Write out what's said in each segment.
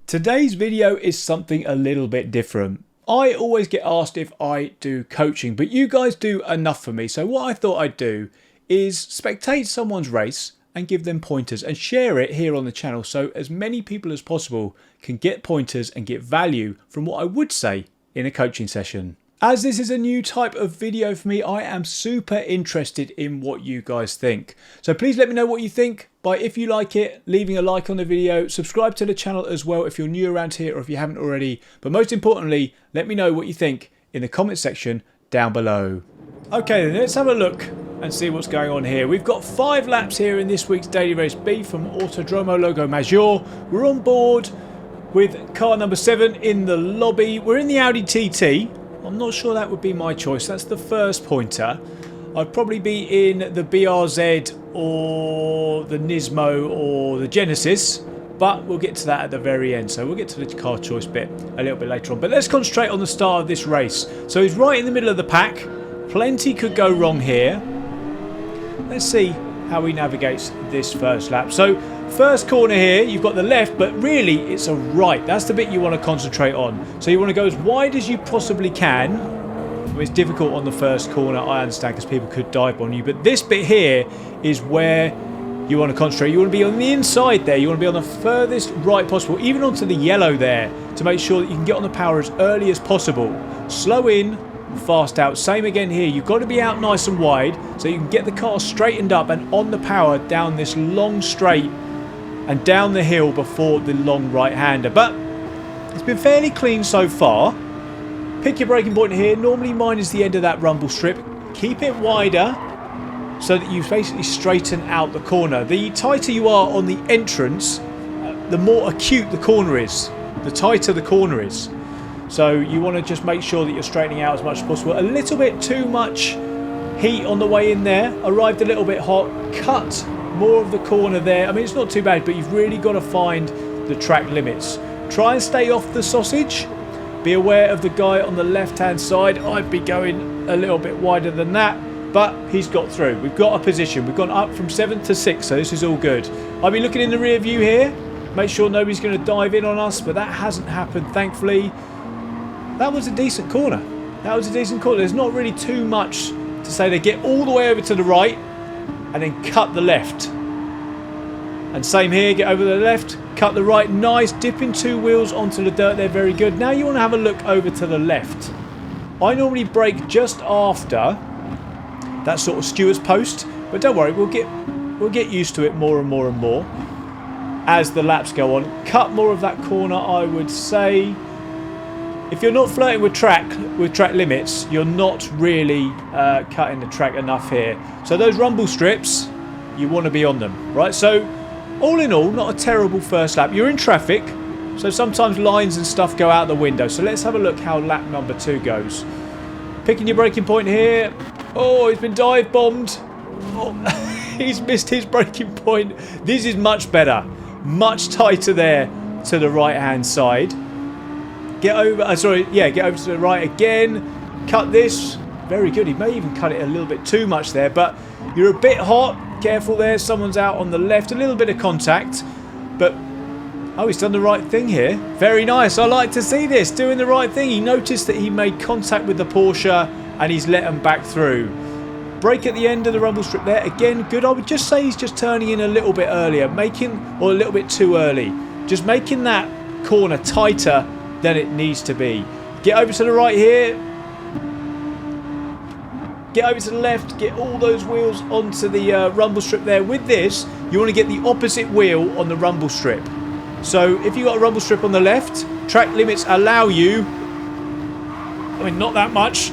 Today's video is something a little bit different. I always get asked if I do coaching, but you guys do enough for me. So what I thought I'd do is spectate someone's race and give them pointers and share it here on the channel so as many people as possible can get pointers and get value from what I would say in a coaching session. As this is a new type of video for me, I am super interested in what you guys think. So please let me know what you think by, if you like it, leaving a like on the video, subscribe to the channel as well if you're new around here or if you haven't already. But most importantly, let me know what you think in the comment section down below. Okay, then let's have a look and see what's going on here. We've got 5 laps here in this week's Daily Race B from Autodromo Logo Major. We're on board with car number 7 in the lobby. We're in the Audi TT. I'm not sure that would be my choice. That's the first pointer. I'd probably be in the BRZ or the Nismo or the Genesis, but we'll get to that at the very end. So we'll get to the car choice bit a little bit later on. But let's concentrate on the start of this race. So he's right in the middle of the pack. Plenty could go wrong here. Let's see how he navigates this first lap. So first corner here, you've got the left, but really it's a right. That's the bit you want to concentrate on. So you want to go as wide as you possibly can. It's difficult on the first corner, I understand, because people could dive on you. But this bit here is where you want to concentrate. You want to be on the inside there. You want to be on the furthest right possible, even onto the yellow there, to make sure that you can get on the power as early as possible. Slow in, fast out. Same again here. You've got to be out nice and wide so you can get the car straightened up and on the power down this long straight and down the hill before the long right-hander. But it's been fairly clean so far. Pick your braking point here. Normally mine is the end of that rumble strip. Keep it wider so that you basically straighten out the corner. The tighter you are on the entrance, the more acute the corner is. The tighter the corner is. So you want to just make sure that you're straightening out as much as possible. A little bit too much heat on the way in there. Arrived a little bit hot. Cut more of the corner there. I mean, it's not too bad, but you've really got to find the track limits. Try and stay off the sausage. Be aware of the guy on the left-hand side. I'd be going a little bit wider than that, but he's got through. We've got a position. We've gone up from 7th to 6th, so this is all good. I'll be looking in the rear view here. Make sure nobody's going to dive in on us, but that hasn't happened, thankfully. That was a decent corner. That was a decent corner. There's not really too much to say. They get all the way over to the right and then cut the left. And same here, get over the left, cut the right. Nice, dipping 2 wheels onto the dirt there, very good. Now you want to have a look over to the left. I normally brake just after that sort of steward's post, but don't worry, we'll get used to it more and more and more as the laps go on. Cut more of that corner, I would say. If you're not flirting with track limits, you're not really cutting the track enough here. So those rumble strips, you want to be on them, right? So all in all, not a terrible first lap. You're in traffic, so sometimes lines and stuff go out the window. So let's have a look how lap number 2 goes. Picking your braking point here. Oh, he's been dive bombed. Oh, he's missed his braking point. This is much better. Much tighter there to the right-hand side. Get over, get over to the right again. Cut this. Very good. He may even cut it a little bit too much there, but you're a bit hot. Careful there. Someone's out on the left. A little bit of contact, but oh, he's done the right thing here. Very nice. I like to see this. Doing the right thing. He noticed that he made contact with the Porsche and he's let him back through. Brake at the end of the rumble strip there. Again, good. I would just say he's just turning in a little bit earlier, or a little bit too early. Just making that corner tighter than it needs to be. Get over to the right here. Get over to the left. Get all those wheels onto the rumble strip there. With this, you want to get the opposite wheel on the rumble strip. So if you've got a rumble strip on the left, track limits allow you, I mean, not that much.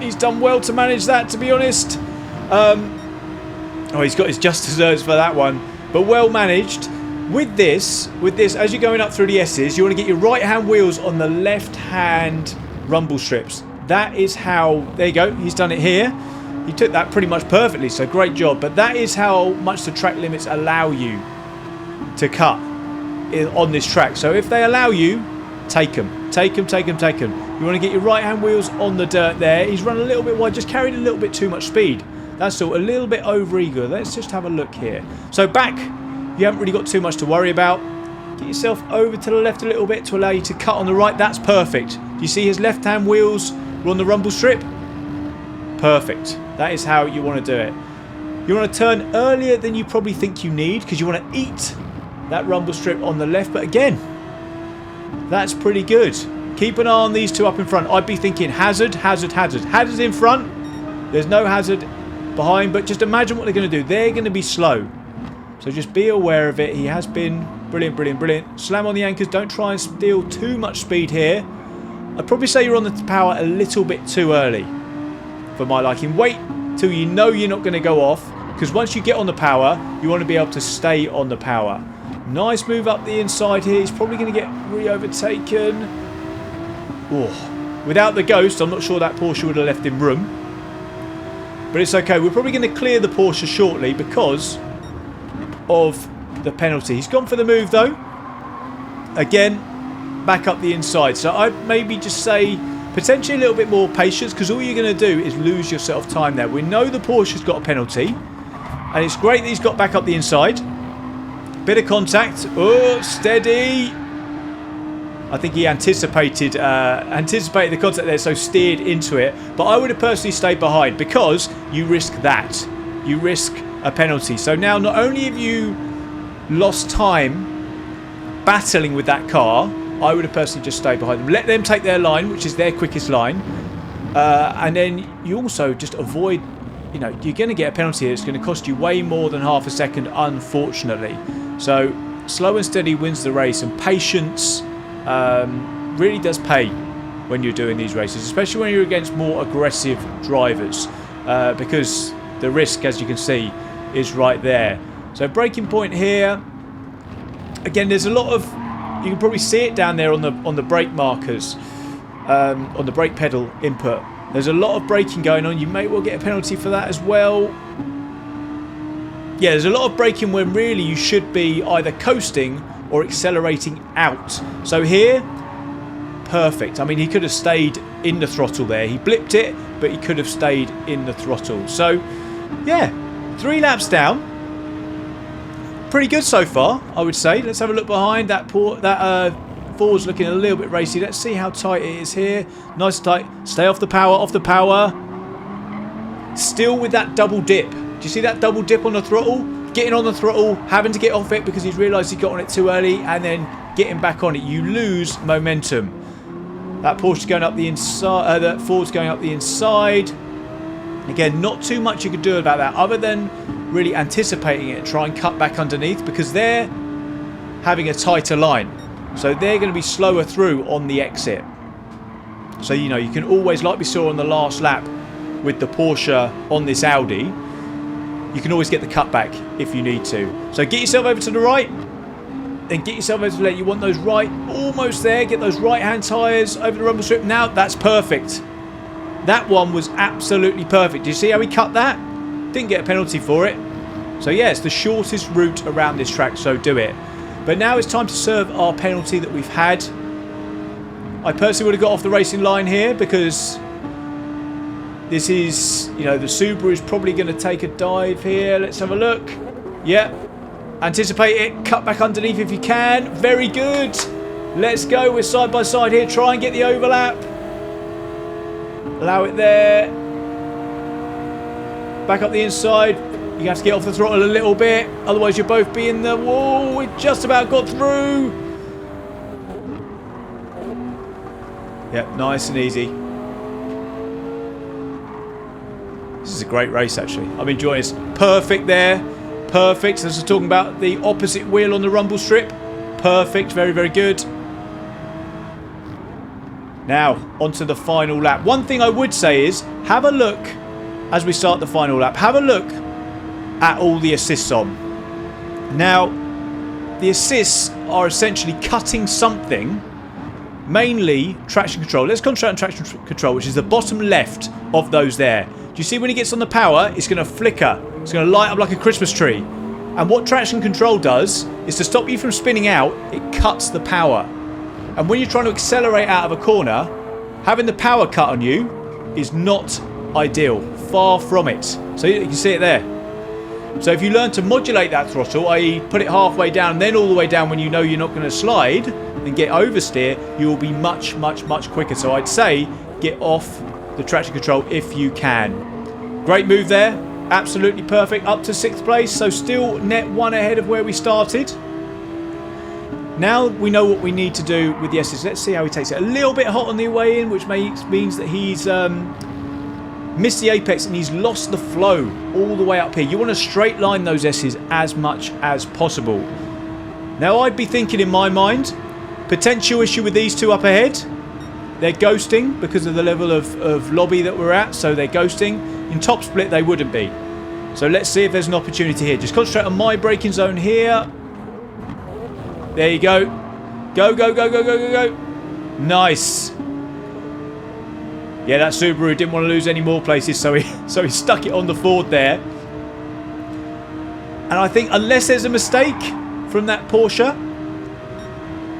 He's done well to manage that, to be honest. Oh, he's got his just desserts for that one, but well managed. With this, as you're going up through the S's, you want to get your right-hand wheels on the left-hand rumble strips. That is how, there you go, he's done it here. He took that pretty much perfectly, so great job. But that is how much the track limits allow you to cut on this track. So if they allow you, take them. Take them, take them, take them. You want to get your right-hand wheels on the dirt there. He's run a little bit wide, just carried a little bit too much speed. That's all, a little bit over-eager. Let's just have a look here. So back, you haven't really got too much to worry about. Get yourself over to the left a little bit to allow you to cut on the right. That's perfect. Do you see his left-hand wheels are on the rumble strip? Perfect. That is how you want to do it. You want to turn earlier than you probably think you need because you want to eat that rumble strip on the left. But again, that's pretty good. Keep an eye on these two up in front. I'd be thinking hazard, hazard, hazard. Hazard in front. There's no hazard behind, but just imagine what they're going to do. They're going to be slow. So just be aware of it. He has been brilliant, brilliant, brilliant. Slam on the anchors. Don't try and steal too much speed here. I'd probably say you're on the power a little bit too early for my liking. Wait till you know you're not going to go off, because once you get on the power, you want to be able to stay on the power. Nice move up the inside here. He's probably going to get re-overtaken. Oh, without the ghost, I'm not sure that Porsche would have left him room. But it's okay. We're probably going to clear the Porsche shortly because of the penalty. He's gone for the move though. Again, back up the inside. So I'd maybe just say potentially a little bit more patience, because all you're going to do is lose yourself time there. We know the Porsche's got a penalty, and it's great that he's got back up the inside. Bit of contact. Oh, steady. I think he anticipated the contact there, so steered into it. But I would have personally stayed behind, because you risk that. You risk a penalty. So now not only have you lost time battling with that car, I would have personally just stayed behind them. Let them take their line, which is their quickest line. And then you also just avoid, you know, you're going to get a penalty here. It's going to cost you way more than half a second, unfortunately. So slow and steady wins the race, and patience really does pay when you're doing these races, especially when you're against more aggressive drivers, because the risk, as you can see, is right there. So braking point here. Again, there's a lot of, you can probably see it down there on the brake markers, on the brake pedal input. There's a lot of braking going on. You may well get a penalty for that as well. Yeah, there's a lot of braking when really you should be either coasting or accelerating out. So here, perfect. I mean, he could have stayed in the throttle there. He blipped it, but he could have stayed in the throttle. So, yeah, 3 laps down. Pretty good so far, I would say. Let's have a look behind. That Ford's looking a little bit racy. Let's see how tight it is here. Nice and tight. Stay off the power, off the power. Still with that double dip. Do you see that double dip on the throttle? Getting on the throttle, having to get off it because he's realised he got on it too early, and then getting back on it. You lose momentum. That Porsche's going up the inside. That Ford's going up the inside. Again, not too much you could do about that other than really anticipating it and try and cut back underneath, because they're having a tighter line. So they're going to be slower through on the exit. So, you know, you can always, like we saw on the last lap with the Porsche on this Audi, you can always get the cutback if you need to. So get yourself over to the right, then get yourself over to the left. You want those right, almost there. Get those right-hand tyres over the rumble strip. Now, that's perfect. That one was absolutely perfect. Do you see how he cut that? Didn't get a penalty for it. So yeah, it's the shortest route around this track, so do it. But now it's time to serve our penalty that we've had. I personally would have got off the racing line here, because this is, you know, the Subaru is probably going to take a dive here. Let's have a look. Yep. Anticipate it. Cut back underneath if you can. Very good. Let's go. We're side by side here. Try and get the overlap. Allow it there. Back up the inside. You have to get off the throttle a little bit. Otherwise, you'll both be in the wall. We just about got through. Yep, nice and easy. This is a great race, actually. I'm enjoying this. Perfect there. Perfect. This is talking about the opposite wheel on the rumble strip. Perfect. Very, very good. Now, onto the final lap. One thing I would say is, have a look, as we start the final lap, have a look at all the assists on. Now, the assists are essentially cutting something, mainly traction control. Let's concentrate on traction control, which is the bottom left of those there. Do you see when he gets on the power, it's going to flicker. It's going to light up like a Christmas tree. And what traction control does is to stop you from spinning out, it cuts the power. And when you're trying to accelerate out of a corner, having the power cut on you is not ideal. Far from it. So you can see it there. So if you learn to modulate that throttle, i.e. put it halfway down and then all the way down when you know you're not going to slide and get oversteer, you will be much, much, much quicker. So I'd say get off the traction control if you can. Great move there. Absolutely perfect. Up to 6th place. So still net 1 ahead of where we started. Now we know what we need to do with the S's. Let's see how he takes it. A little bit hot on the way in, which means that he's missed the apex and he's lost the flow all the way up here. You want to straight line those S's as much as possible. Now I'd be thinking in my mind, potential issue with these two up ahead. They're ghosting because of the level of lobby that we're at, so they're ghosting. In top split they wouldn't be. So let's see if there's an opportunity here. Just concentrate on my braking zone here. There you go. Go, go, go, go, go, go, go. Nice. Yeah, that Subaru didn't want to lose any more places, so he stuck it on the Ford there. And I think unless there's a mistake from that Porsche,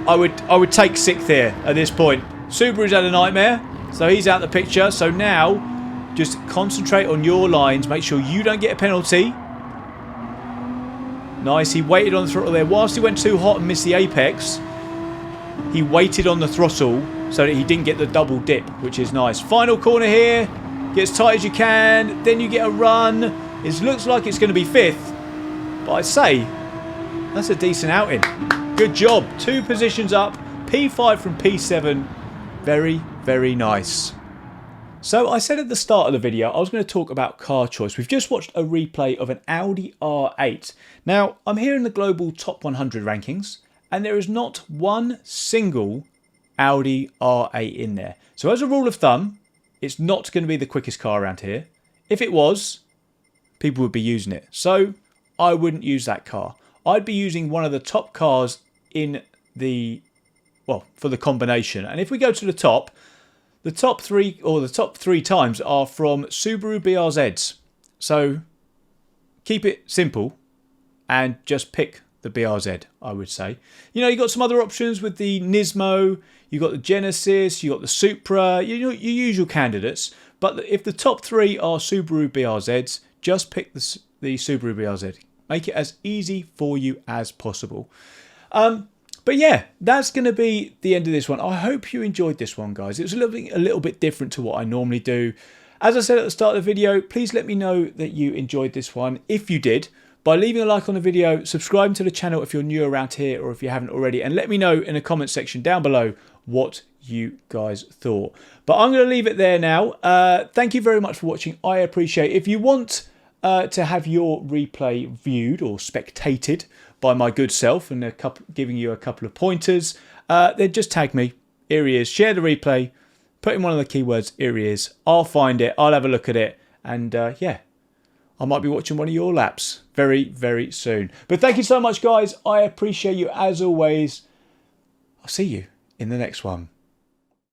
I would take 6th here at this point. Subaru's had a nightmare, so he's out the picture. So now, just concentrate on your lines. Make sure you don't get a penalty. Nice, he waited on the throttle there. Whilst he went too hot and missed the apex, he waited on the throttle so that he didn't get the double dip, which is nice. Final corner here. Get as tight as you can. Then you get a run. It looks like it's going to be 5th. But I'd say that's a decent outing. Good job. 2 positions up. P5 from P7. Very, very nice. So I said at the start of the video I was going to talk about car choice. We've just watched a replay of an Audi R8. Now I'm here in the global top 100 rankings and there is not one single Audi R8 in there. So as a rule of thumb, it's not going to be the quickest car around here. If it was, people would be using it. So I wouldn't use that car. I'd be using one of the top cars in the, well, for the combination. And if we go to the top 3 or the top 3 times are from Subaru BRZs. So keep it simple and just pick the BRZ, I would say. You know, you've got some other options with the Nismo, you've got the Genesis, you've got the Supra, your usual candidates. But if the top 3 are Subaru BRZs, just pick the Subaru BRZ. Make it as easy for you as possible. But yeah, that's going to be the end of this one. I hope you enjoyed this one, guys. It was a little bit different to what I normally do. As I said at the start of the video, please let me know that you enjoyed this one. If you did, by leaving a like on the video, subscribing to the channel if you're new around here or if you haven't already, and let me know in the comment section down below what you guys thought. But I'm going to leave it there now. Thank you very much for watching. I appreciate it. If you want to have your replay viewed or spectated by my good self and giving you a couple of pointers, then just tag me. Here he is. Share the replay. Put in one of the keywords. Here he is. I'll find it. I'll have a look at it. And yeah, I might be watching one of your laps very, very soon. But thank you so much, guys. I appreciate you as always. I'll see you in the next one.